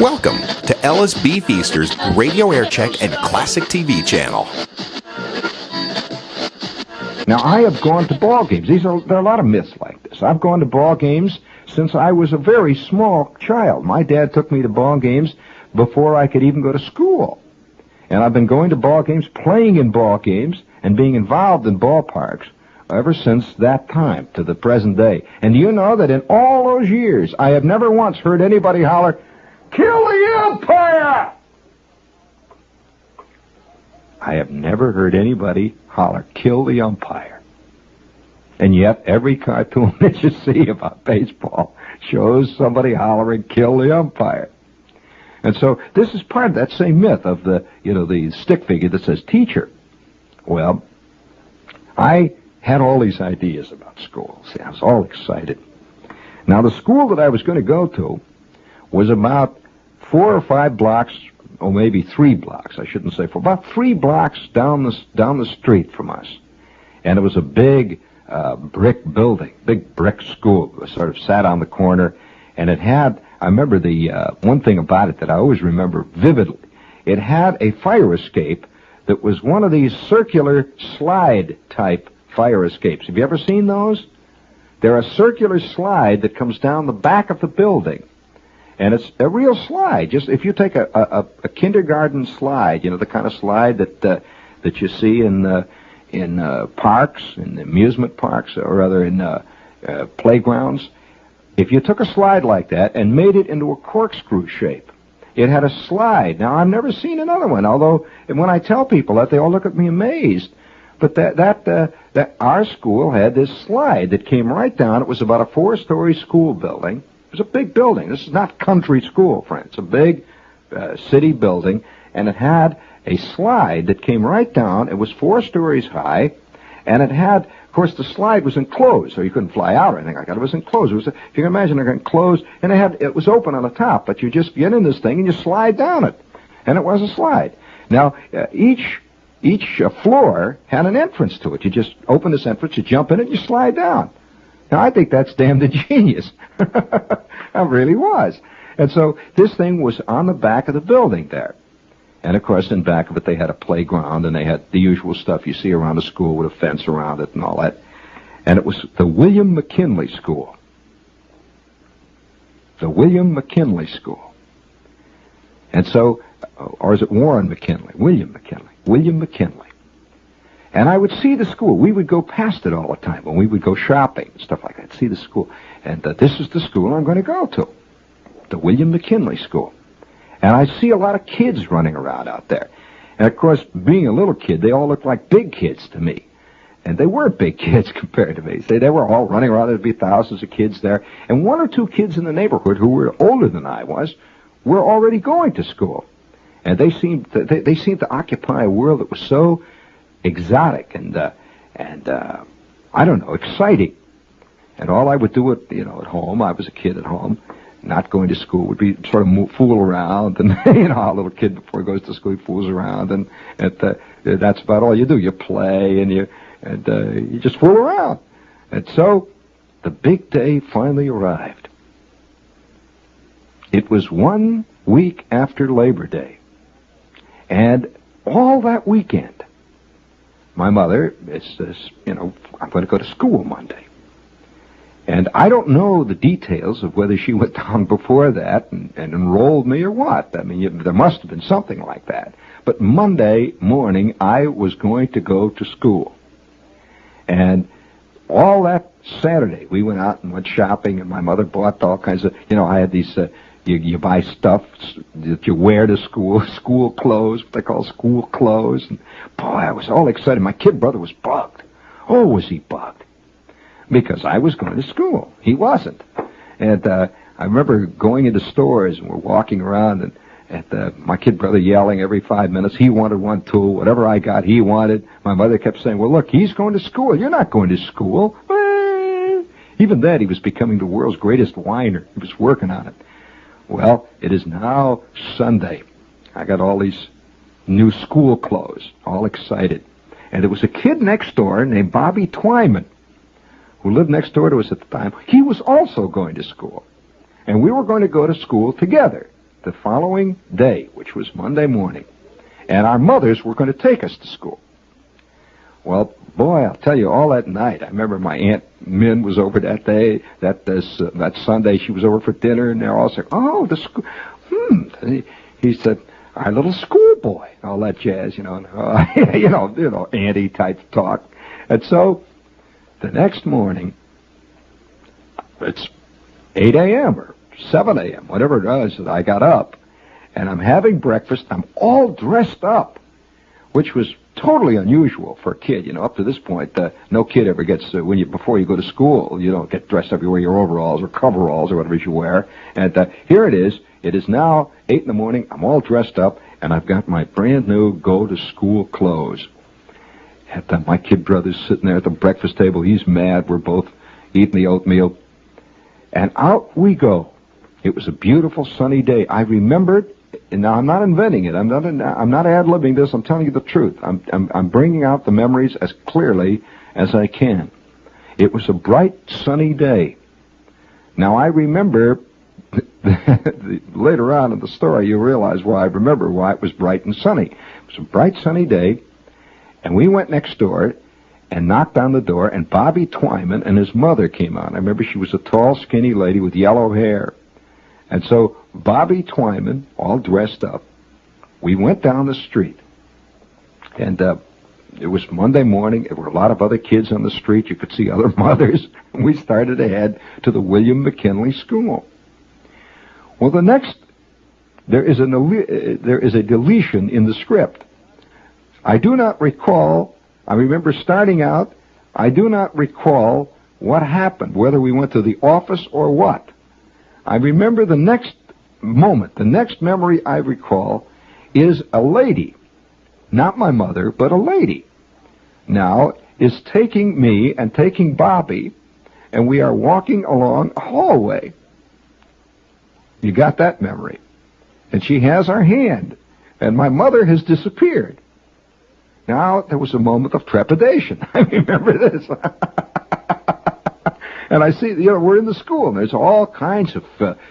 Welcome to LSB Feaster's Radio Aircheck and Classic TV channel. Now, I have gone to ball games. There are a lot of myths like this. I've gone to ball games since I was a very small child. My dad took me to ball games before I could even go to school. And I've been going to ball games, playing in ball games, and being involved in ballparks ever since that time to the present day. And do you know that in all those years, I have never once heard anybody holler, "Kill the umpire!" I have never heard anybody holler, "Kill the umpire." And yet, every cartoon that you see about baseball shows somebody hollering, "Kill the umpire." And so, this is part of that same myth of the stick figure that says teacher. Well, I had all these ideas about school. See, I was all excited. Now, the school that I was going to go to was about 4 or 5 blocks, or maybe 3 blocks, I shouldn't say 4, about 3 blocks down the street from us. And it was a big brick building, big brick school. It sort of sat on the corner, and it had, I remember the one thing about it that I always remember vividly, it had a fire escape that was one of these circular slide-type fire escapes. Have you ever seen those? They're a circular slide that comes down the back of the building. And it's a real slide. Just if you take a kindergarten slide, the kind of slide that you see in parks, in amusement parks, or rather in playgrounds. If you took a slide like that and made it into a corkscrew shape, it had a slide. Now, I've never seen another one, although when I tell people that, they all look at me amazed. But that our school had this slide that came right down. It was about a 4-story school building. It was a big building. This is not country school, friends. It's a big city building, and it had a slide that came right down. It was 4 stories high, and it had, of course, the slide was enclosed, so you couldn't fly out or anything like that. It was enclosed. If you can imagine, it enclosed, and it was open on the top, but you just get in this thing and you slide down it, and it was a slide. Now, each floor had an entrance to it. You just open this entrance, you jump in it, you slide down. Now, I think that's damned ingenious. It really was. And so this thing was on the back of the building there. And, of course, in back of it, they had a playground, and they had the usual stuff you see around a school with a fence around it and all that. And it was the William McKinley School. The William McKinley School. And so, or is it Warren McKinley? William McKinley. William McKinley. And I would see the school. We would go past it all the time when we would go shopping and stuff like that. See the school. And this is the school I'm going to go to. The William McKinley School. And I see a lot of kids running around out there. And, of course, being a little kid, they all looked like big kids to me. And they were big kids compared to me. They were all running around. There'd be thousands of kids there. And 1 or 2 kids in the neighborhood who were older than I was were already going to school. And they seemed to occupy a world that was so exotic and I don't know, exciting. And all I would do at home, I was a kid at home, not going to school, would be sort of fool around, and how a little kid before he goes to school he fools around, and that's about all you do. You play and you just fool around. And so the big day finally arrived. It was 1 week after Labor Day, and all that weekend, my mother says, I'm going to go to school Monday. And I don't know the details of whether she went down before that and enrolled me or what. I mean, there must have been something like that. But Monday morning, I was going to go to school. And all that Saturday, we went out and went shopping, and my mother bought all kinds of, I had these, you buy stuff that you wear to school clothes, what they call school clothes. And boy, I was all excited. My kid brother was bugged. Oh, was he bugged? Because I was going to school. He wasn't. And I remember going into stores, and we're walking around, and my kid brother yelling every 5 minutes. He wanted one too. Whatever I got, he wanted. My mother kept saying, well, look, he's going to school. You're not going to school. Even then, he was becoming the world's greatest whiner. He was working on it. Well, it is now Sunday. I got all these new school clothes, all excited. And there was a kid next door named Bobby Twyman, who lived next door to us at the time. He was also going to school. And we were going to go to school together. the following day, which was Monday morning, and our mothers were going to take us to school. Well, boy, I'll tell you, all that night, I remember my Aunt Min was over that day, that Sunday, she was over for dinner, and they're all saying, oh, the school, He said, our little schoolboy, all that jazz, and, auntie type talk. And so, the next morning, it's 8 a.m. or 7 a.m., whatever it was, that I got up, and I'm having breakfast. I'm all dressed up, which was totally unusual for a kid. Up to this point, no kid ever gets, before you go to school, you don't get dressed up. You wear your overalls or coveralls or whatever it is you wear. And here it is. It is now 8 in the morning. I'm all dressed up, and I've got my brand new go-to-school clothes. And my kid brother's sitting there at the breakfast table. He's mad. We're both eating the oatmeal. And out we go. It was a beautiful sunny day. I remembered, and now I'm not inventing it. I'm not ad-libbing this. I'm telling you the truth. I'm bringing out the memories as clearly as I can. It was a bright, sunny day. Now I remember, later on in the story, you realize why I remember why it was bright and sunny. It was a bright, sunny day, and we went next door and knocked on the door, and Bobby Twyman and his mother came on. I remember she was a tall, skinny lady with yellow hair. And so Bobby Twyman, all dressed up, we went down the street. And it was Monday morning. There were a lot of other kids on the street. You could see other mothers. And we started to head to the William McKinley School. Well, there is a deletion in the script. I do not recall. I remember starting out. I do not recall what happened, whether we went to the office or what. I remember the next moment, the next memory I recall is a lady, not my mother, but a lady, now is taking me and taking Bobby, and we are walking along a hallway. You got that memory? And she has our hand, and my mother has disappeared. Now, there was a moment of trepidation. I remember this. And I see, we're in the school, and there's all kinds of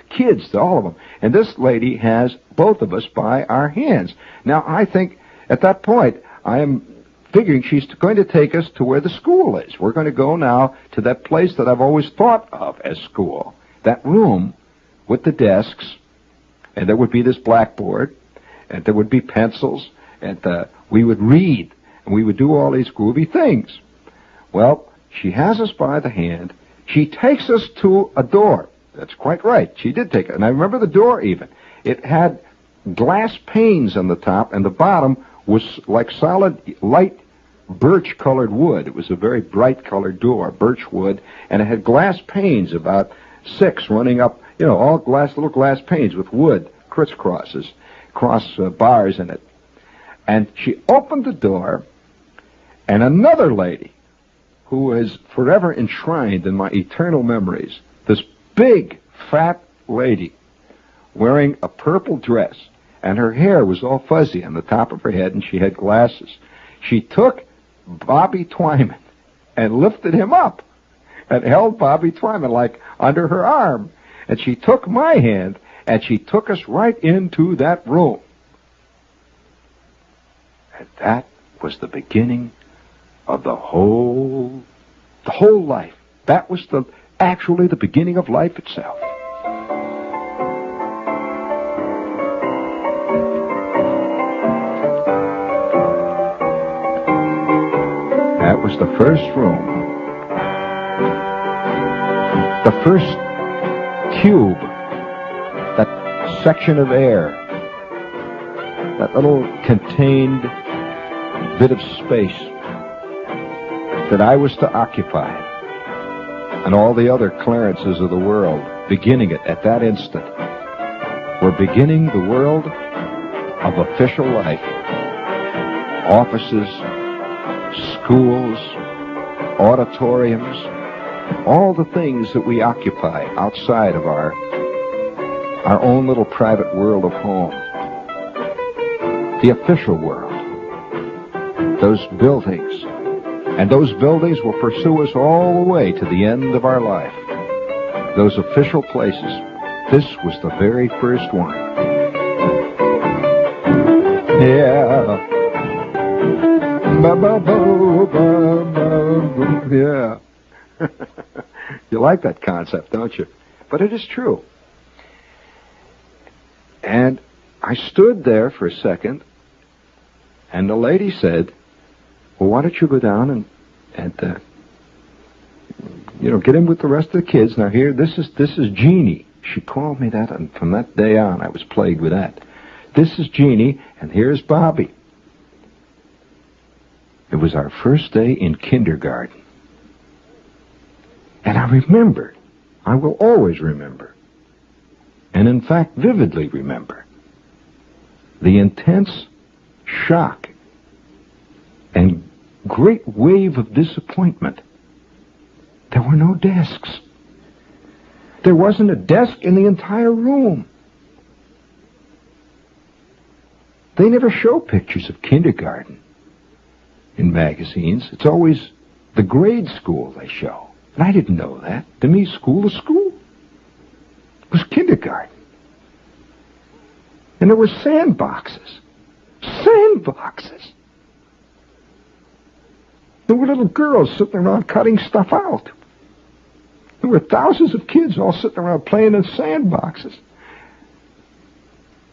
kids, all of them. And this lady has both of us by our hands. Now, I think, at that point, I am figuring she's going to take us to where the school is. We're going to go now to that place that I've always thought of as school. That room with the desks, and there would be this blackboard, and there would be pencils, and we would read, and we would do all these groovy things. Well, she has us by the hand. She takes us to a door. That's quite right. She did take it. And I remember the door even. It had glass panes on the top, and the bottom was like solid, light, birch-colored wood. It was a very bright-colored door, birch wood, and it had glass panes, about 6 running up, all little glass panes with wood crisscrosses, cross bars in it. And she opened the door, and another lady, who is forever enshrined in my eternal memories, this big, fat lady wearing a purple dress, and her hair was all fuzzy on the top of her head, and she had glasses. She took Bobby Twyman and lifted him up and held Bobby Twyman like under her arm. And she took my hand, and she took us right into that room. And that was the beginning of the whole life. That was actually the beginning of life itself. That was the first room. The first cube, that section of air, that little contained bit of space that I was to occupy, and all the other Clarences of the world, beginning it at that instant, were beginning the world of official life. Offices, schools, auditoriums, all the things that we occupy outside of our own little private world of home. The official world. Those buildings. And those buildings will pursue us all the way to the end of our life. Those official places. This was the very first one. Yeah. Yeah. You like that concept, don't you? But it is true. And I stood there for a second, and the lady said, well, why don't you go down and get in with the rest of the kids. Now here, this is Jeannie. She called me that, and from that day on, I was plagued with that. This is Jeannie, and here's Bobby. It was our first day in kindergarten. And I will always remember, and in fact vividly remember, the intense shock and great wave of disappointment. There were no desks. There wasn't a desk in the entire room. They never show pictures of kindergarten in magazines. It's always the grade school they show. And I didn't know that. To me, school is school. It was kindergarten. And there were sandboxes. Sandboxes. There were little girls sitting around cutting stuff out. There were thousands of kids all sitting around playing in sandboxes.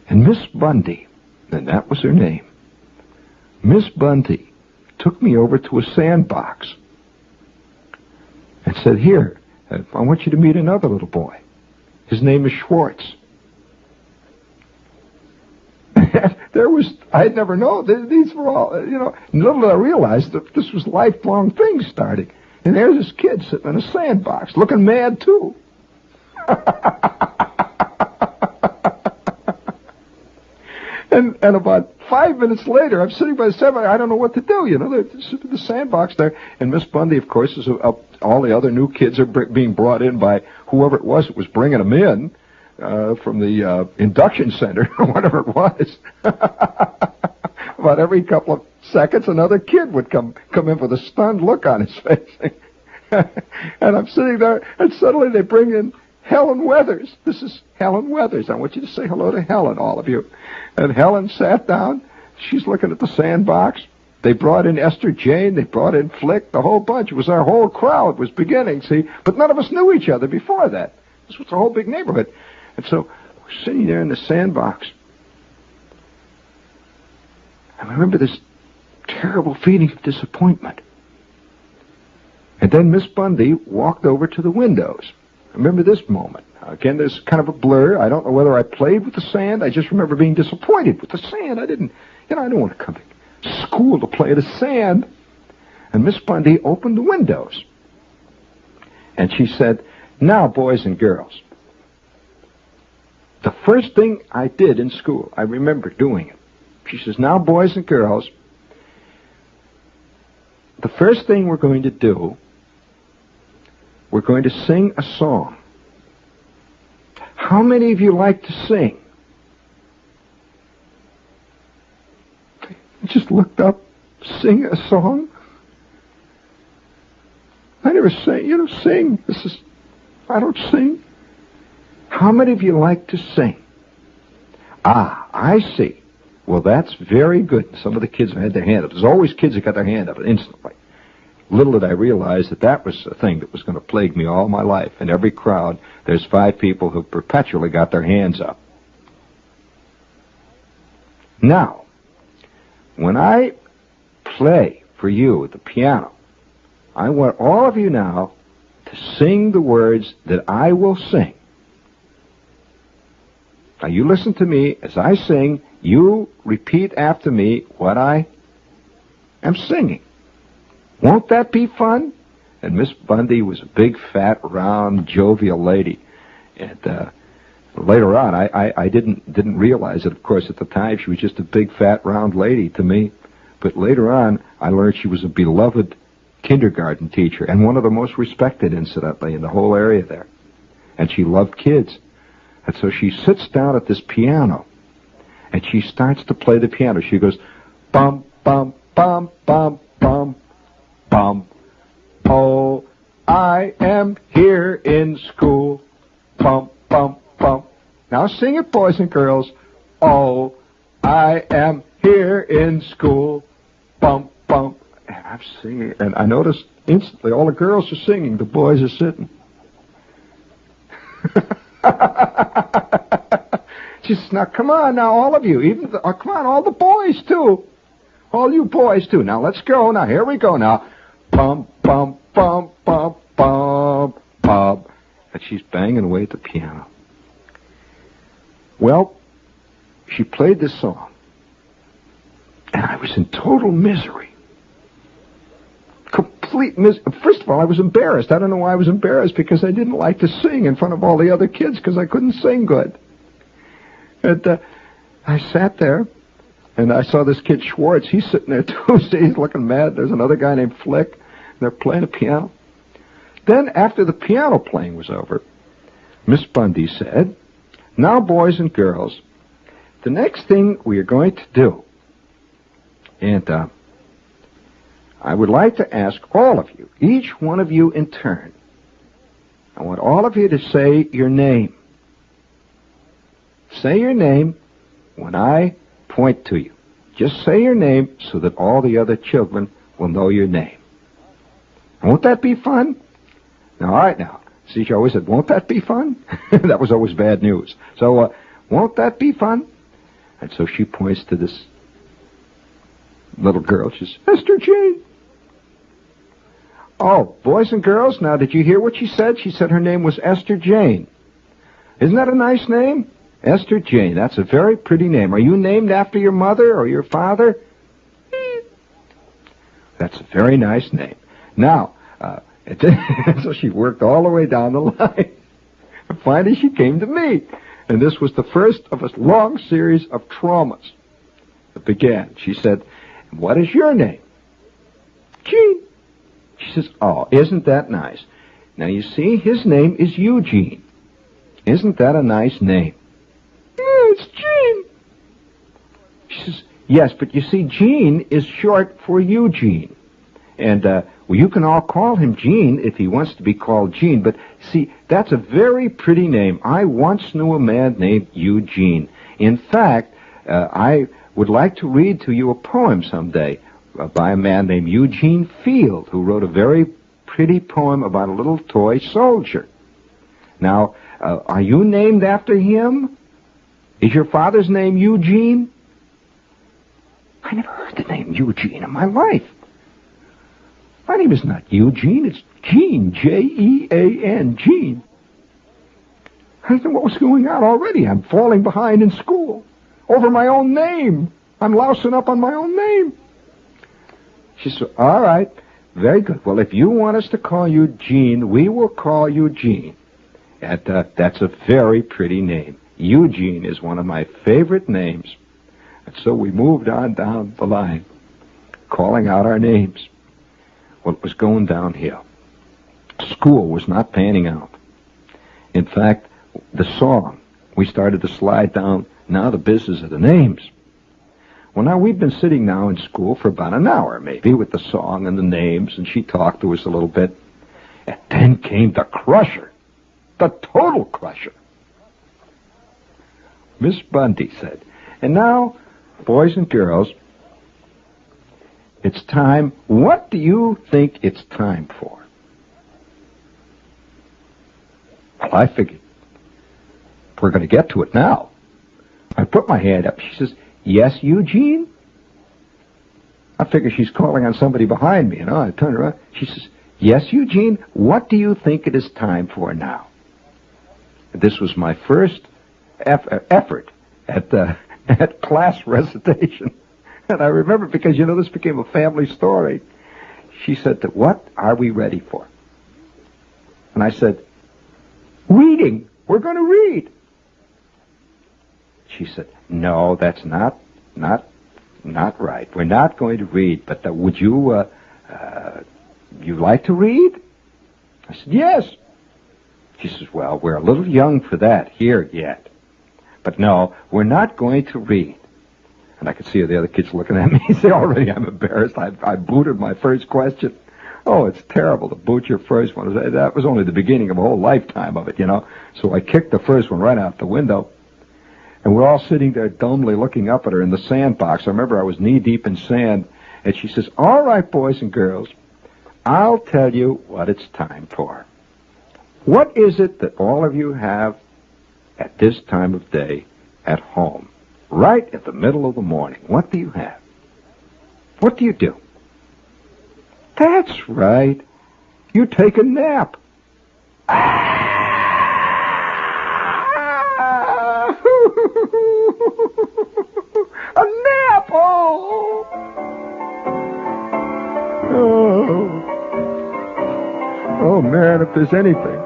And Miss Bundy, and that was her name, Miss Bundy took me over to a sandbox and said, here, I want you to meet another little boy. His name is Schwartz. I had never known, these were all, little did I realize that this was lifelong things starting. And there's this kid sitting in a sandbox, looking mad too. And about 5 minutes later, I'm sitting by the sandbox. I don't know what to do. There's the sandbox there. And Miss Bundy, of course, is up. All the other new kids are being brought in by whoever it was that was bringing them in from the induction center or whatever it was. About every couple of seconds, another kid would come in with a stunned look on his face. And I'm sitting there, and suddenly they bring in Helen Weathers. This is Helen Weathers. I want you to say hello to Helen, all of you. And Helen sat down. She's looking at the sandbox. They brought in Esther Jane. They brought in Flick, the whole bunch. It was our whole crowd was beginning, see? But none of us knew each other before that. This was a whole big neighborhood. And so we're sitting there in the sandbox. I remember this terrible feeling of disappointment. And then Miss Bundy walked over to the windows. I remember this moment. Again, there's kind of a blur. I don't know whether I played with the sand. I just remember being disappointed with the sand. I didn't want to come to school to play the sand. And Miss Bundy opened the windows. And she said, now, boys and girls, the first thing I did in school, I remember doing it. She says, now, boys and girls, the first thing we're going to do, we're going to sing a song. How many of you like to sing? I just looked up, sing a song. I never sang, sing. I don't sing. How many of you like to sing? Ah, I see. Well, that's very good. Some of the kids had their hand up. There's always kids that got their hand up instantly. Little did I realize that was a thing that was going to plague me all my life. In every crowd, there's 5 people who perpetually got their hands up. Now, when I play for you at the piano, I want all of you now to sing the words that I will sing. Now, you listen to me as I sing. You repeat after me what I am singing. Won't that be fun? And Miss Bundy was a big, fat, round, jovial lady. And later on, I didn't realize it, of course, at the time. She was just a big, fat, round lady to me. But later on, I learned she was a beloved kindergarten teacher and one of the most respected, incidentally, in the whole area there. And she loved kids. And so she sits down at this piano, and she starts to play the piano. She goes, bum, bum, bum, bum, bum, bum. Oh, I am here in school. Bum, bum, bum. Now sing it, boys and girls. Oh, I am here in school. Bump, bump. And I'm singing, and I noticed instantly all the girls are singing, the boys are sitting. She says, now come on, now all of you, come on, all the boys too. All you boys too. Now let's go. Now here we go now. Bump, bump, bump, bump, bump, bump. And she's banging away at the piano. Well, she played this song. And I was in total misery. Complete misery. First of all, I was embarrassed. I don't know why I was embarrassed, because I didn't like to sing in front of all the other kids because I couldn't sing good. And I sat there, and I saw this kid Schwartz. He's sitting there too. He's looking mad. There's another guy named Flick. And they're playing a piano. Then, after the piano playing was over, Miss Bundy said, now, boys and girls, the next thing we are going to do, and I would like to ask all of you, each one of you in turn, I want all of you to say your name. Say your name when I point to you. Just say your name so that all the other children will know your name. Won't that be fun? Now, all right, now. See, she always said, won't that be fun? That was always bad news. So, won't that be fun? And so she points to this little girl. She says, Esther Jane. Oh, boys and girls, now did you hear what she said? She said her name was Esther Jane. Isn't that a nice name? Esther Jane. That's a very pretty name. Are you named after your mother or your father? That's a very nice name. Now, so she worked all the way down the line. And finally she came to me. And this was the first of a long series of traumas that began. She said, what is your name? Gene. She says, oh, isn't that nice? Now, you see, his name is Eugene. Isn't that a nice name? Yeah, it's Gene. She says, yes, but you see, Gene is short for Eugene. And, well, you can all call him Gene if he wants to be called Gene, but see, that's a very pretty name. I once knew a man named Eugene. In fact, I would like to read to you a poem someday by a man named Eugene Field, who wrote a very pretty poem about a little toy soldier. Now, are you named after him? Is your father's name Eugene? I never heard the name Eugene in my life. My name is not Eugene, it's Gene, J-E-A-N, Gene. I don't know what was going on already. I'm falling behind in school over my own name. I'm lousing up on my own name. She said, all right, very good. Well, if you want us to call you Gene, we will call you Gene. And that's a very pretty name. Eugene is one of my favorite names. And so we moved on down the line, calling out our names. Well, it was going downhill. School was not panning out. In fact, the song, we started to slide down now the business of the names. Well, now we've been sitting now in school for about an hour, maybe, with the song and the names, and she talked to us a little bit. And then came the crusher, the total crusher. Miss Bundy said, and now, boys and girls, it's time. What do you think it's time for? Well, I figured we're going to get to it now. I put my hand up. She says, yes, Eugene? I figure she's calling on somebody behind me, I turned around. She says, yes, Eugene, what do you think it is time for now? This was my first effort at class recitation. And I remember because, this became a family story. She said, what are we ready for? And I said, reading. We're going to read. She said, no, that's not right. We're not going to read, but would you like to read? I said, yes. She says, well, we're a little young for that here yet. But no, we're not going to read. And I could see the other kids looking at me. Say, already I'm embarrassed. I booted my first question. Oh, it's terrible to boot your first one. That was only the beginning of a whole lifetime of it, So I kicked the first one right out the window. And we're all sitting there dumbly looking up at her in the sandbox. I remember I was knee-deep in sand, and she says, "All right, boys and girls, I'll tell you what it's time for. What is it that all of you have at this time of day at home? Right at the middle of the morning. What do you have? What do you do?" "That's right. You take a nap." A nap! Oh! Oh, man, if there's anything.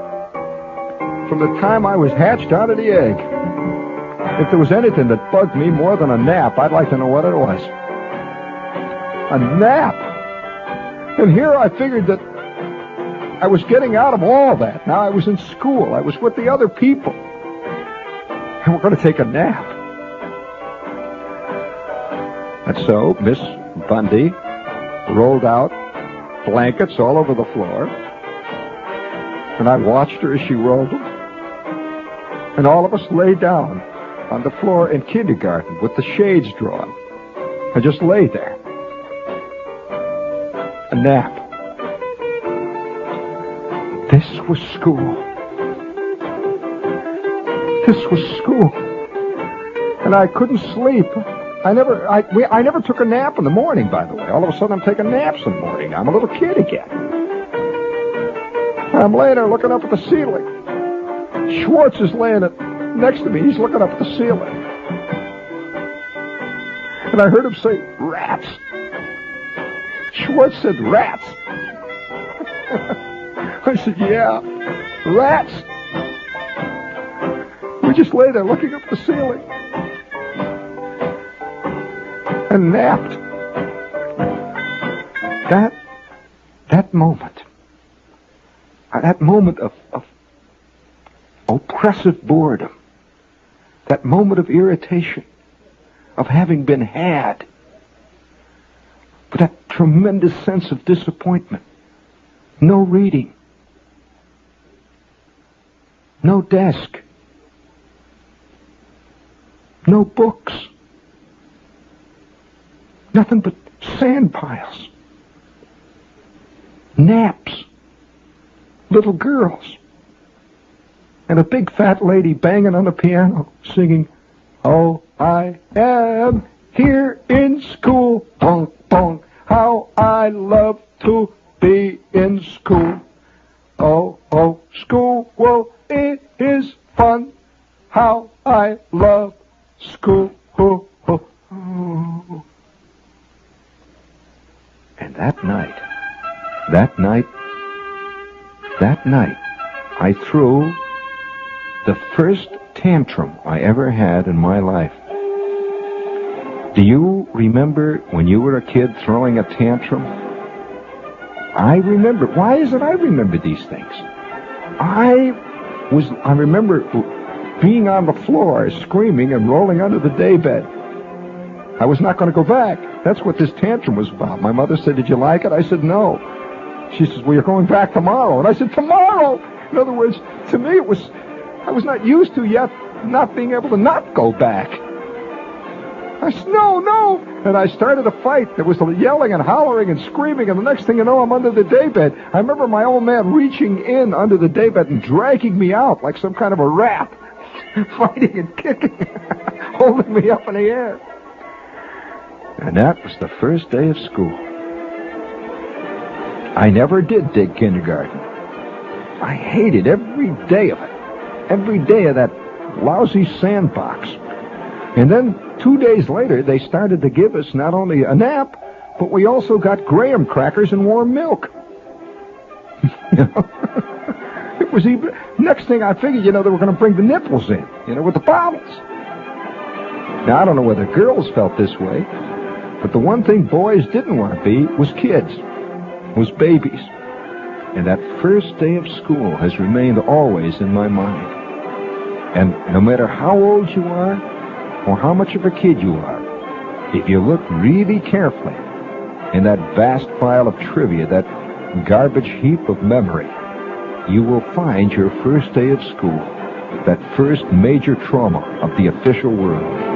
From the time I was hatched out of the egg, if there was anything that bugged me more than a nap, I'd like to know what it was. A nap! And here I figured that I was getting out of all that. Now I was in school. I was with the other people. And we're going to take a nap. And so Miss Bundy rolled out blankets all over the floor. And I watched her as she rolled them. And all of us lay down on the floor in kindergarten with the shades drawn. I just lay there. A nap. This was school. This was school. And I couldn't sleep. I never took a nap in the morning, by the way. All of a sudden I'm taking naps in the morning. I'm a little kid again. I'm laying there looking up at the ceiling. Schwartz is laying next to me. He's looking up at the ceiling. And I heard him say, "Rats." Schwartz said, "Rats." I said, "Yeah, rats." We just lay there looking up at the ceiling and napped. That moment of oppressive boredom, that moment of irritation, of having been had, but that tremendous sense of disappointment. No reading. No desk. No books. Nothing but sand piles. Naps. Little girls. And a big fat lady banging on the piano, singing, "Oh, I am here in school. Bonk, bonk. How I love to be in school. Oh, oh, school, well, it is fun. How I love school." Oh, oh, oh. And that night, I threw the first tantrum I ever had in my life. Do you remember when you were a kid throwing a tantrum? I remember. Why is it I remember these things? I remember being on the floor, screaming and rolling under the daybed. I was not going to go back. That's what this tantrum was about. My mother said, "Did you like it?" I said, "No." She says, "Well, you're going back tomorrow." And I said, "Tomorrow?" In other words, to me I was not used to yet not being able to not go back. I said, "No." And I started a fight. There was yelling and hollering and screaming, and the next thing you know, I'm under the daybed. I remember my old man reaching in under the daybed and dragging me out like some kind of a rat, fighting and kicking, holding me up in the air. And that was the first day of school. I never did dig kindergarten. I hated every day of it. Every day of that lousy sandbox. And then 2 days later, they started to give us not only a nap, but we also got graham crackers and warm milk. It was even... Next thing I figured, they were going to bring the nipples in, with the bottles. Now, I don't know whether girls felt this way, but the one thing boys didn't want to be was kids, was babies. And that first day of school has remained always in my mind. And no matter how old you are, or how much of a kid you are, if you look really carefully in that vast pile of trivia, that garbage heap of memory, you will find your first day of school. that first major trauma of the official world.